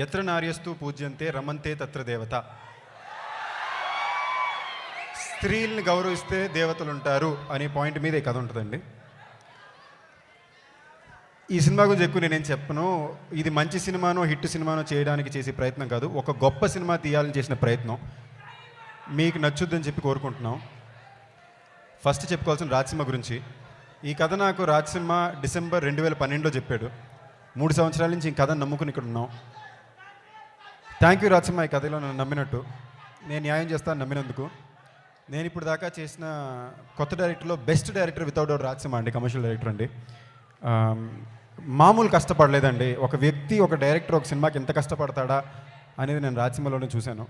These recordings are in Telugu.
ఎత్ర నార్యస్తు పూజ్యంతే రమంతే తత్ర దేవత. స్త్రీల్ని గౌరవిస్తే దేవతలు ఉంటారు అనే పాయింట్ మీద ఈ కథ ఉంటుందండి. ఈ సినిమా గురించి ఎక్కువ నేనేం చెప్పను. ఇది మంచి సినిమానో హిట్ సినిమానో చేయడానికి చేసే ప్రయత్నం కాదు, ఒక గొప్ప సినిమా తీయాలని చేసిన ప్రయత్నం. మీకు నచ్చుద్దని చెప్పి కోరుకుంటున్నాం. ఫస్ట్ చెప్పుకోవాల్సిన రాజసింహ గురించి. ఈ కథ నాకు రాజసింహ డిసెంబర్ 2012లో చెప్పాడు. 3 సంవత్సరాల నుంచి ఈ కథను నమ్ముకుని ఇక్కడ ఉన్నాం. థ్యాంక్ యూ రాజసింహ, ఈ కథలో నన్ను నమ్మినట్టు. నేను న్యాయం చేస్తాను నమ్మినందుకు. నేను ఇప్పుడు దాకా చేసిన కొత్త డైరెక్టర్లో best director without doubt Rajasimha అండి, కమర్షియల్ డైరెక్టర్ అండి. మామూలు కష్టపడలేదండి. ఒక వ్యక్తి, ఒక డైరెక్టర్ ఒక సినిమాకి ఎంత కష్టపడతాడా అనేది నేను రాజసింహలోనే చూశాను.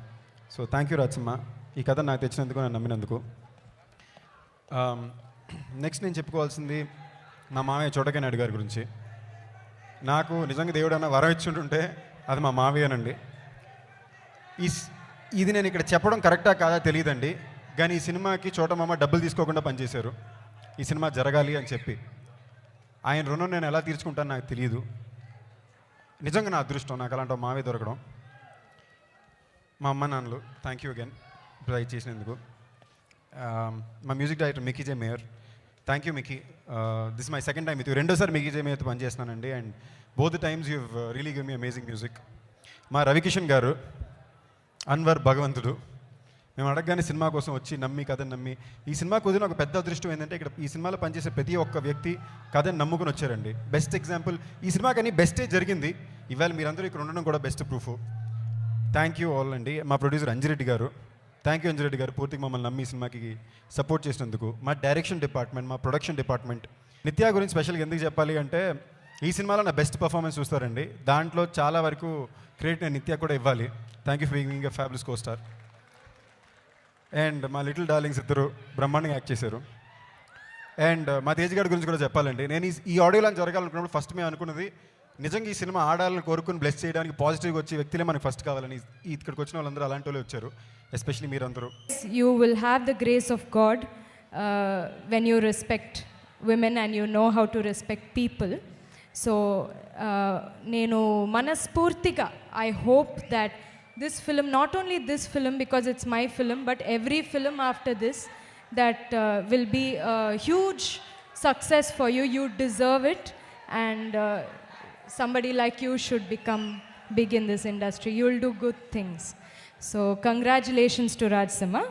సో థ్యాంక్ యూ రాజసింహ, ఈ కథ నాకు తెచ్చినందుకు, నన్ను నమ్మినందుకు. నెక్స్ట్ నేను చెప్పుకోవాల్సింది మా మామయ్య చోటకే నాయుడు గారి గురించి. నాకు నిజంగా దేవుడు అన్న వరం ఇచ్చుంటుంటే అది మా మావయ్యనండి. ఇది నేను ఇక్కడ చెప్పడం కరెక్టా కాదా తెలియదండి, కానీ ఈ సినిమాకి చోటమామ డబ్బులు తీసుకోకుండా పనిచేశారు ఈ సినిమా జరగాలి అని చెప్పి. ఆయన రుణం నేను ఎలా తీర్చుకుంటాను నాకు తెలియదు. నిజంగా నా అదృష్టం నాకు అలాంటి మావే దొరకడం. మా అమ్మ నాన్నలు థ్యాంక్ యూ అగైన్ ట్రై చేసినందుకు. మా music director Mickey J Meyer, thank you Mickey. This my second time with you. రెండోసారి మికీ జే మేయర్తో పనిచేస్తున్నానండి, and both times you really give me amazing music. మా రవికిషన్ గారు, అన్వర్, భగవంతుడు, మేము అడగగానే సినిమా కోసం వచ్చి నమ్మి కథను నమ్మి, ఈ సినిమా కుదిరిన ఒక పెద్ద అదృష్టం ఏంటంటే ఇక్కడ ఈ సినిమాలో పనిచేసే ప్రతి ఒక్క వ్యక్తి కథను నమ్ముకుని వచ్చారండి. బెస్ట్ ఎగ్జాంపుల్ ఈ సినిమా, కానీ బెస్టే జరిగింది. ఇవాళ మీరందరూ ఇక్కడ ఉండడం కూడా best proof. Thank you all అండి. మా ప్రొడ్యూసర్ అంజిరెడ్డి గారు, థ్యాంక్ యూ అంజిరెడ్డి గారు, పూర్తిగా మమ్మల్ని నమ్మి ఈ సినిమాకి సపోర్ట్ చేసినందుకు. మా డైరెక్షన్ డిపార్ట్మెంట్, మా ప్రొడక్షన్ డిపార్ట్మెంట్. నిత్యా గురించి స్పెషల్గా ఎందుకు చెప్పాలి అంటే ఈ సినిమాలో నా బెస్ట్ పర్ఫార్మెన్స్ చూస్తారండి. దాంట్లో చాలా వరకు క్రెడిట్ నేను నిత్యా కూడా ఇవ్వాలి. Thank you for being a fabulous co star. And మా లిటిల్ డార్లింగ్స్ ఇద్దరు బ్రహ్మాండంగా యాక్ట్ చేశారు. అండ్ మా తేజ్ గారి గురించి కూడా చెప్పాలండి. నేను ఈ ఆడియో లాంచ్ జరగాలనుకున్నప్పుడు ఫస్ట్ మేము అనుకున్నది, నిజంగా ఈ సినిమా ఆడాలని కోరుకుని బ్లెస్ చేయడానికి పాజిటివ్గా వచ్చే వ్యక్తులే మనకి ఫస్ట్ కావాలని. ఇక్కడికి వచ్చిన వాళ్ళందరూ అలాంటి వాళ్ళే వచ్చారు, ఎస్పెషలీ మీరందరూ. You will have the grace of God when you respect women and you know how to respect people. So నేను మనస్ఫూర్తిగా I hope that this film, not only this film because it's my film, but every film after this that will be a huge success for you. You deserve it, and somebody like you should become big in this industry. You'll do good things. So congratulations to Raj Simha.